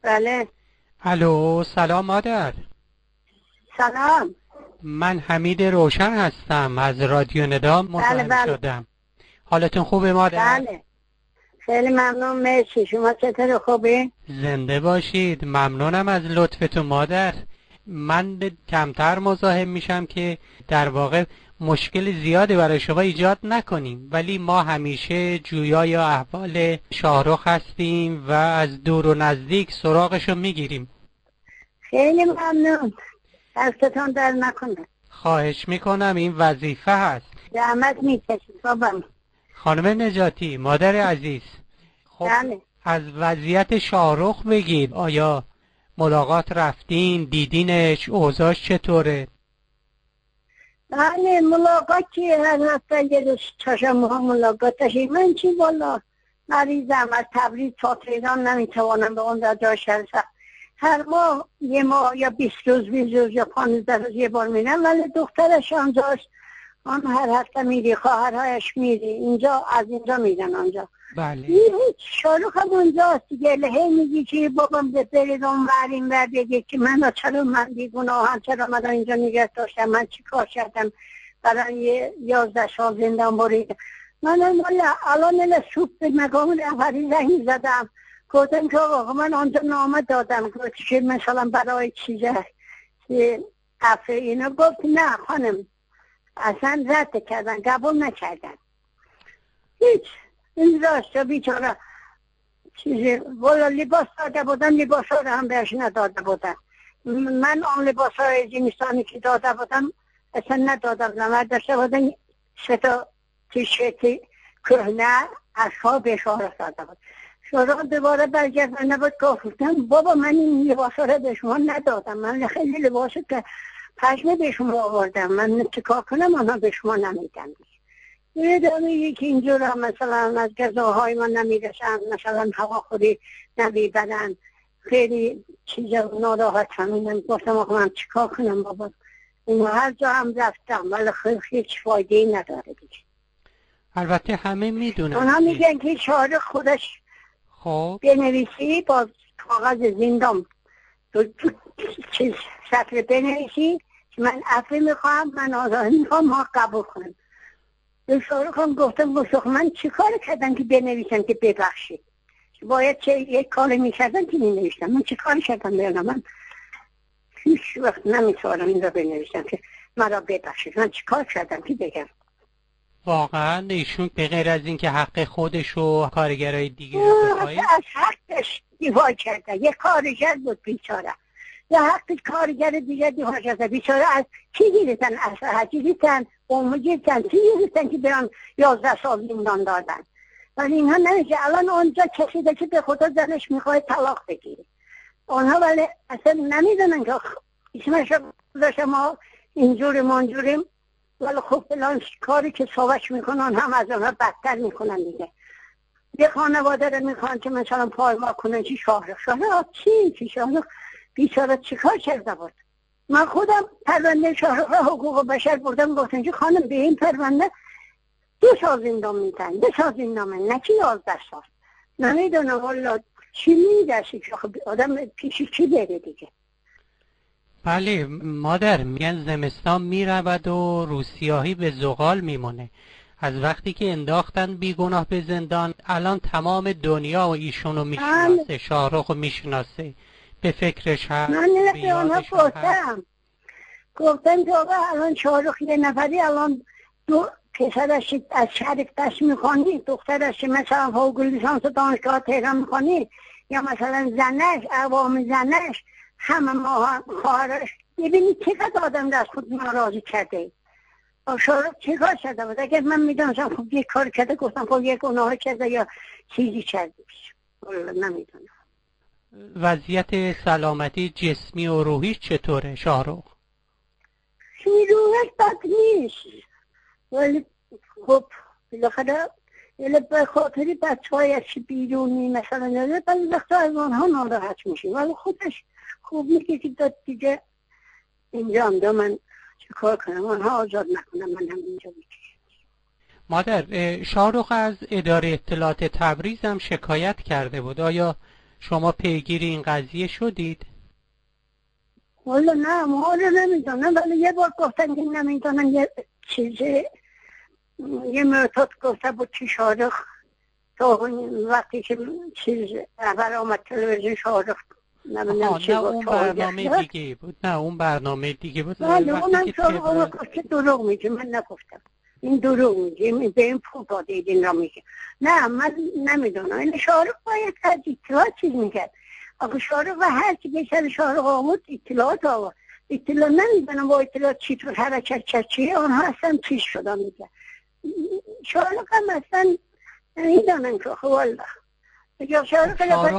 بله. الو، سلام مادر. سلام. من حمید روشن هستم، از رادیو ندا بله مزاحم بله شدم. حالتون خوبه مادر؟ بله. خیلی ممنون، مرسی. شما چطور، خوبی؟ زنده باشید. ممنونم از لطفتون مادر. من کمتر مزاحم میشم که در واقع مشکل زیادی برای شما ایجاد نکنیم، ولی ما همیشه جویای احوال شاهرخ هستیم و از دور و نزدیک سراغشو میگیریم. خیلی ممنون. دستتان در نکنه. خواهش میکنم، این وظیفه هست. زحمت میکشید بابا. خانم نجاتی، مادر عزیز، خب بله از وضعیت شاهرخ بگید. آیا ملاقات رفتین، دیدینش، اوضاعش چطوره؟ بله، ملاقات که هر هفته یه روز چهارشنبه ها ملاقات داشتیم. من چی والا مریضم، از تبریز تا تهران نمیتوانم به اون جای شرسم. هر ماه یه ماه یا 20 روز 20 روز یا 15 روز یه بار میرم، ولی دخترش آنجاست. آن هر هفته میری، خواهرهایش میری اینجا، از اینجا میرن آنجا. بله. هیچ شاروخ هم اونجاست دیگه. هی میگی که بابام برید اون ور این ور بگید که چرا من بیگناهم، چرا من اینجا نگه داشتم، من چی کار کردم برای 11 سال زندان بریدم. من الان سوپ به مقام رهبری زنگ زدم، گفتم که آقا من آنجا نامه دادم، گفت که مثلا برای چیزه که عفه اینا. گفت نه خانم، اصلا رد کردن، قبول نکردن. هیچ. این راست بیچاره چیزی والا لباس داده بودن، لباس ها رو هم بهش نداده بودن. من آن لباس های زمستانی که داده بودم اصلا نداده بودم، و داشته بودن 3 تا تیشرت کهنه اصحاب بهش ها داده بود. شورا دوباره برگردن نبود، گفتم بابا من این لباس ها رو به شما ندادم، من خیلی لباس که پشمه به شما آوردم، من چیکار کنم آنها به شما نمیدن. یه داره که اینجور هم مثلا از غذاهای ما نمیرسن، مثلا هواخوری نمیبرن، خیلی چیزا ناراحت همینم. گفتم آقا من چیکار کنم بابا، این هر جا هم رفتم ولی خیلی هیچ فایده نداره دیگه. البته همه میدونن. اونا میگن که شاعر خودش خب بنویسی با کاغذ زندان چیز سطر بنویسی که من عفو میخوام، من آزادی میخوام، ما قبول کنم. به شاروخ هم گفتم بسخ من چی کار کردم که بنویسم که ببخشید، باید چه یک کار میکردم که ننوشتم. من چی کار کردم بیانم؟ من هیچ وقت نمیتوانم این را بنویسم که مرا ببخشید. من چی کار کردم که بگم؟ واقعا ایشون به غیر از این که حق خودش و کارگرای دیگه رو بخواهید، از حقش دیوار کرده. یک کارگر بود بیچاره، یا حق کارگر دیگه دیوار کرده بیچاره. از چی گیرتن؟ از حجی گیرتن، اومو گیرتن، چی گیرتن که برن 11 سال زندان دادن. ولی اینها نمیشه. الان اونجا کسی ده که به خدا زنش میخواد طلاق بگیره، اونها ولی اصلا نمیدونن که اسمش داشته ما اینجوری منجوریم، ولی خب فلان کاری که صحبش میکنن هم از اونها بدتر میکنن دیگه. یه خانواده رو میخوان که مثلا پایما کنن چی شاهرخ چی شاهرخ بیچاره چی کار کرده بود. من خودم پرونده شاهرخ حقوق بشر بردم، گفتم که خانم به این پرونده 2 سال زندان میدن، 2 سال زندان میدن، نه که 11 سال. نمیدونم والا چی میدرسی که آدم پیشی چی بره دیگه. بله مادر، میگن زمستان میرود و روسیاهی به زغال میمونه. از وقتی که انداختن بیگناه به زندان، الان تمام دنیا و ایشونو میشناسه، شاهرخو میشناسه، به فکرش هست، من به به آنها یادش هست. گفتم که آقا الان شاهرخ یه نفری، الان 2 پسرش از شهر دست میخوانی، دخترش مثلا فوق لیسانس دانشگاه تهران میخوانی، یا مثلا زنش، عوام زنش، همه ما خواهرش. ببینید چقدر آدم از خود ناراضی کرده. شاهرخ چه کار کرده بود؟ اگر من میدونستم خب یک کار کرده، گفتم خب یک گناه کرده یا چیزی کرده. نمیدونم. وضعیت سلامتی جسمی و روحیش چطوره شاهرخ؟ روحش بد نیست، ولی خب بالاخره به خاطری بچه هایش بیرونی مثلا داره، بعضی وقتا از آنها ناراحت میشه، ولی خودش خوب میگه که داد دیگه اینجا هم دا من چه کار کنم، آنها آزاد نکنم، من هم اینجا میکشم. مادر، شاهرخ از اداره اطلاعات تبریز هم شکایت کرده بود. آیا شما پیگیر این قضیه شدید؟ والا نه، ما رو نمیدونم، ولی یه بار گفتن که نمیدونم یه چیزی، یه معتاد گفته بود که شارخ تا وقتی که چیز اول آمد تلویزیون شارخ نمیدونم چی نه بود، اون برنامه دیگه بود. نه اون برنامه دیگه بود. ولی اونم شارخ اونو گفت دروغ میگه، من نگفتم این دروغ میگه، به این پول داده این را میگه. نه من نمیدونم، این شارخ باید از اطلاع چیز میکرد. آخه شارخ و هر کی بیشتر شارخ آمود اطلاعات آورد، اطلاع نمیدونم با اطلاعات چی تو حرکت چیه، آنها اصلا چیز شدن میگه. شارخ هم اصلا نمیدونم که والله شارخ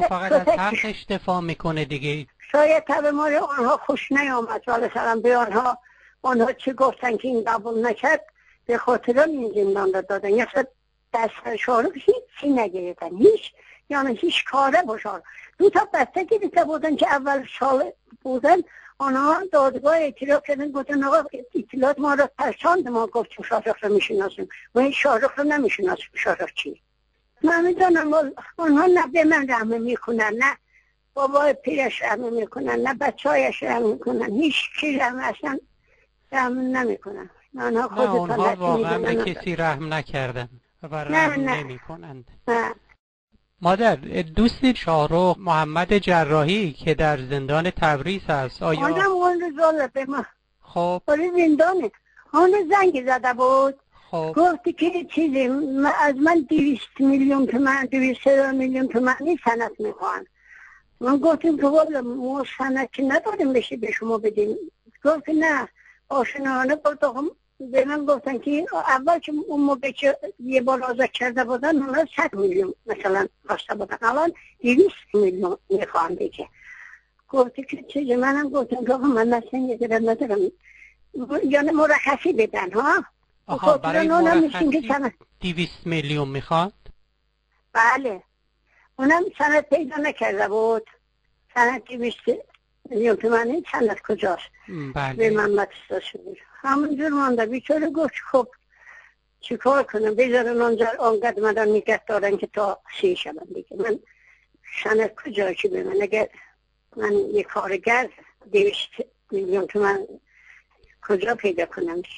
فقط از حقش دفاع میکنه دیگه. شاید تبه ما آنها خوش نیامد، ولی سلام به آنها چی گفتن که این قبول نکرد، به خاطر این زندان را دادن. یا دست شارخ هیچی نگرفتن، هیچ کاره با شارخ. 2 تا بسته گرفته بودن که اول سال بودن، آنها دادگاه اعتراف کردن، گفتن آقا اطلاعات ما را ترساند، ما گفتیم شارخ را میشناسیم و این شارخ را نمیشناسیم. شارخ چی؟ من میدونم آنها نه به من رحمه میکنن، نه بابای پیرش رحمه میکنن، نه بچهایش رحمه میکنن، هیچ کی رحمه اصلا رحمه نمیکنن. اونها واقعا به کسی رحم نکردن و رحم نمیکنند. مادر، دوست شاهرخ محمد جراحی که در زندان تبریز هست، آیا اون روزا به ما خب زندانه اون زنگ زده بود، خب گفتی که چیزی از من 200 میلیون تومان 200 میلیون تومانی سند میخوان. من گفتیم که والا ما سند که نداریم بشه به شما بدیم. گفت نه آشناهانه گفتم به من گفتن که اول که اون موقع که یه بار آزاد کرده بودن اونا 100 میلیون مثلا خواسته بودن، الان 200 میلیون میخوان دیگه. گفتی که چیزی، منم گفتم که من مثلا یه درم ندارم، یعنی مرخصی بدن ها. برای مرخصی 200 میلیون میخواد؟ بله، اونم سند پیدا نکرده بود. سند 200 میلیون تومانی سند کجاست؟ بله. به محمد استاشون همونجور مانده. بیچاره گفت خب چی کار کنم، بذارن آنقدر مدن نگه دارن که تا 3 شبن دیگه. من سند کجا که به من، اگر من یه کارگر 200 میلیون تومان کجا پیدا کنم دیگه.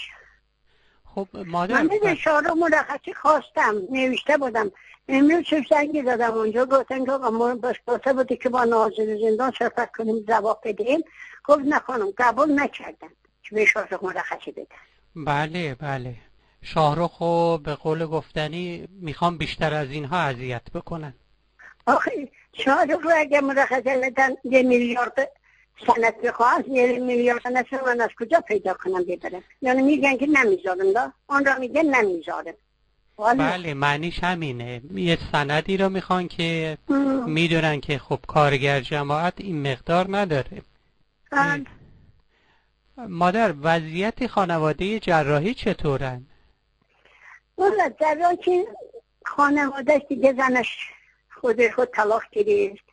خب مادر، من به شارخ مرخصی خواستم، نوشته بودم. امروز چه زنگی زدم اونجا، گفتن که آقا ما باش گفته بودی که با ناظر زندان صحبت کنیم جواب بدیم. گفت نه خانم قبول نکردن که به شارخ مرخصی بدن. بله شاهرخ به قول گفتنی میخوام بیشتر از اینها اذیت بکنن. آخه شارخ رو اگه مرخصی بدن 1 میلیارد سند بخواست، 1 میلیارد سند من از کجا پیدا کنم ببرم؟ یعنی میگن که نمیذارم، دا آن را میگن نمیذارم. بله معنیش همینه، یه سندی رو میخوان که میدونن که خب کارگر جماعت این مقدار نداره. مادر، وضعیت خانواده جراحی چطورن؟ والا جراحی خانوادهش دیگه زنش خود طلاق گرفت،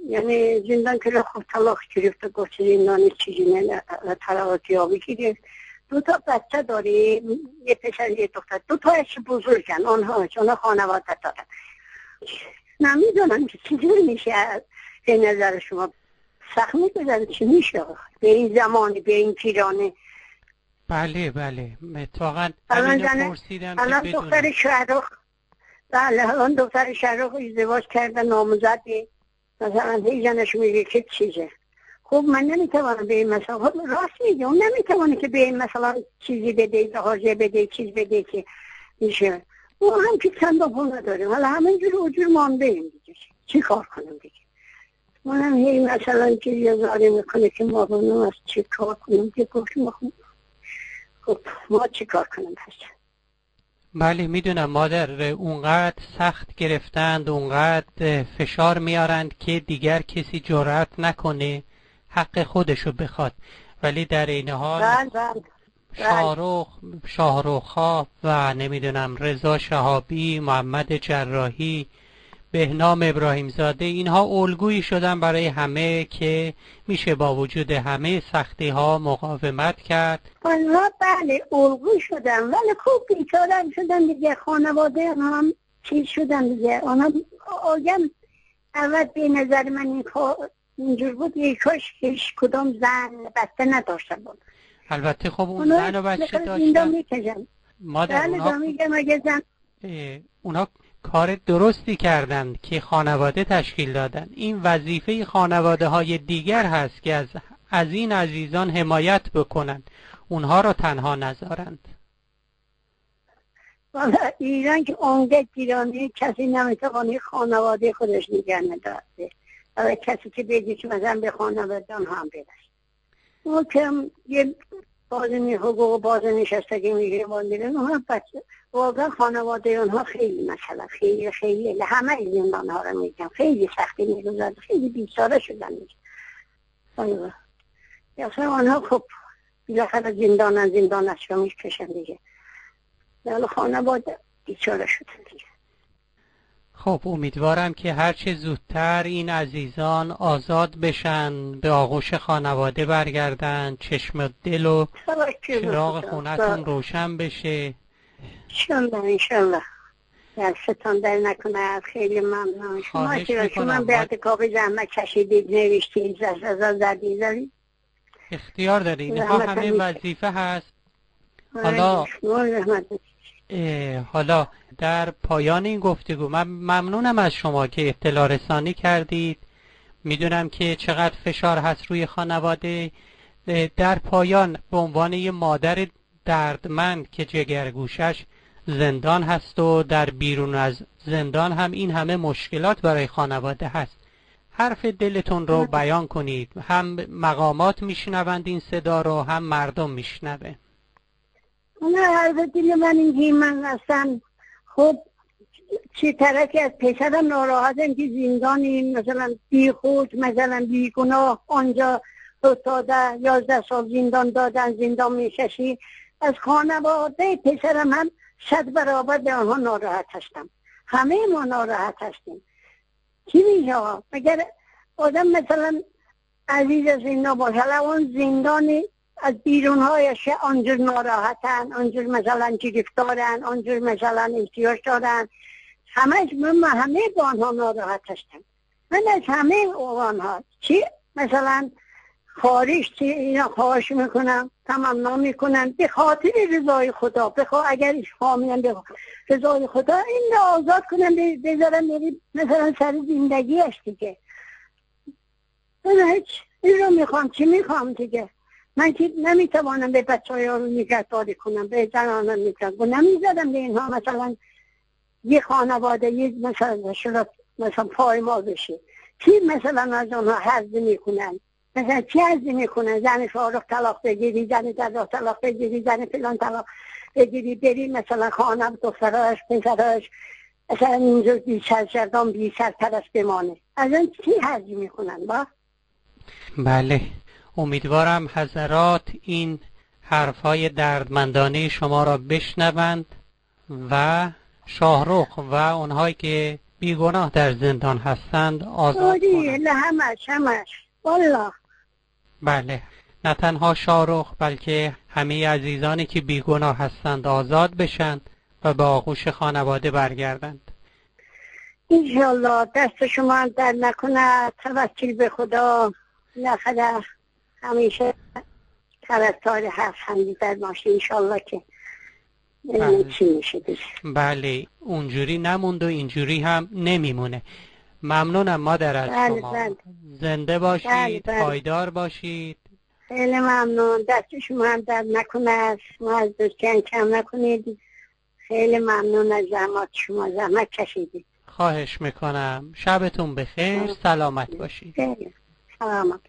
یعنی زندان که خود طلاق گرفت و گفت زندانی چیزی نه، طلاق یابی گرفت. 2 تا بچه داره، یه پسر یه دختر، 2 تاش بزرگن، آنها خانواده دارن. نمیدونم که چیزی میشه به نظر شما سخت میگذاره، چی میشه به این زمانی، به این پیرانه؟ بله واقعا همینو پرسیدم که بدونم. دختر شاهرخ، بله الان دختر شاهرخ ازدواج کرده، نامزده، مثلا هی زنش میگه که چیزه. خب من نمیتوانم به این مثلا، راست میگه اون نمیتوانه که به این مثلا چیزی بده، حاجه بده، چیز بده که میشه. او هم که چند پول نداره، حالا همینجور اوجور مانده این دیگه، چی کار کنم دیگه؟ منم هی مثلا که یه زاری میکنه که ما بونم از چی کار کنم که گفتم خب ما چی کار کنم هستم. بله میدونم مادر، اونقدر سخت گرفتند، اونقدر فشار میارند که دیگر کسی جرأت نکنه حق خودشو بخواد، ولی در این حال شاهرخ و نمیدونم رضا شهابی، محمد جراحی، بهنام ابراهیم زاده، اینها الگویی شدن برای همه که میشه با وجود همه سختی ها مقاومت کرد. آنها بله الگوی شدن، ولی خوب بیچاره شدن دیگه، خانواده هم چیز شدن دیگه. آنها آگم اول به نظر من این کار اینجور بود یه کاش هیچ کدام زن بسته نداشته بود. البته خب اون زن و بچه داشتن مادر، اونا کار درستی کردند که خانواده تشکیل دادن. این وظیفه خانواده های دیگر هست که از این عزیزان حمایت بکنند، اونها را تنها نذارند. والا ایران که اونگه گیرانی کسی نمیتوانی خانواده خودش نگه نداره. و کسی که بگی که مثلا به خانواده هم برسه. اون که یه بازنی حقوق بازنشستگی میگه باندیرن اونها بچه واقعا خانواده اونها خیلی مثلا خیلی همه این ها رو میگم خیلی سختی میگذارد، خیلی بیچاره شدن میگه. اصلا آنها خب بالاخره زندان از شما میکشن دیگه. ولی خانواده بیچاره شدن دیگه. خب امیدوارم که هرچه زودتر این عزیزان آزاد بشن، به آغوش خانواده برگردن، چشم دل و چراغ خونتون روشن بشه. انشالله دستتان در نکنه. خیلی ممنون شما که شما به اتکاب زحمت کشیدید نوشتید از زدید اختیار دارید. اینها همه وظیفه هست. حالا در پایان این گفتگو من ممنونم از شما که اطلاع رسانی کردید. میدونم که چقدر فشار هست روی خانواده. در پایان به عنوان یه مادر دردمند که جگرگوشش زندان هست و در بیرون از زندان هم این همه مشکلات برای خانواده هست، حرف دلتون رو بیان کنید. هم مقامات میشنوند این صدا رو، هم مردم میشنوه. نه حرف دل من اینجی من اصلا خب چه طرفی از پسرم ناراحتم که زندانی مثلا بی خود مثلا بی گناه آنجا افتاده 11 سال زندان دادن، زندان میششی. از خانواده پسرم هم 100 برابر به آنها ناراحت هستم. همه ما ناراحت هستیم. چی میشه مگر آدم مثلا عزیز از زندان باشه، اون زندانی از بیرونهایش آنجور ناراحتن، آنجور مثلا گرفتارن، آنجور مثلا احتیاج دارن. همه با آنها ناراحت هستم. من از همه آنها چی مثلا خارج چی اینا خواهش میکنم، تمنا میکنم به خاطر رضای خدا، اگر حامیان به رضای خدا این آزاد کنم بذارم مثلا سر زندگیش دیگه. من هیچ این رو میخوام، چی میخوام دیگه؟ من که نمیتوانم به بچه ها رو نگهداری کنم، به زنانم میتونم نمیزدم به اینها مثلا یه خانواده یه مثلا شرط مثلا پایما بشه. چی مثلا از آنها حرض میکنن؟ مثلا چی حرضی میکنن؟ زن فارغ طلاق بگیری، زن طلاق طلاق بگیری، زن فلان طلاق بگیری، بری مثلا خانم دختراش پسراش مثلا اینجور بی سرگردان بی سرپرست بمانه. از این چی حرضی میکنن با؟ بله امیدوارم حضرات این حرفهای دردمندانه شما را بشنوند و شاهرخ و اونهایی که بیگناه در زندان هستند آزاد کنند. همش والله. بله نه تنها شاهرخ بلکه همه عزیزانی که بیگناه هستند آزاد بشند و به آغوش خانواده برگردند. انشالله دست شما در نکنه. توکل به خدا. بالاخره همیشه طرفدار حق هم در باشه انشالله که چی میشه دیگه. بله اونجوری نموند و اینجوری هم نمیمونه. ممنونم مادر از شما. زنده باشید. پایدار باشید. خیلی ممنون. دست شما هم در نکنه. شما از دوستان کم نکنید. خیلی ممنون از زحمت شما. زحمت کشیدید. خواهش میکنم. شبتون بخیر. سلامت باشید. سلامت.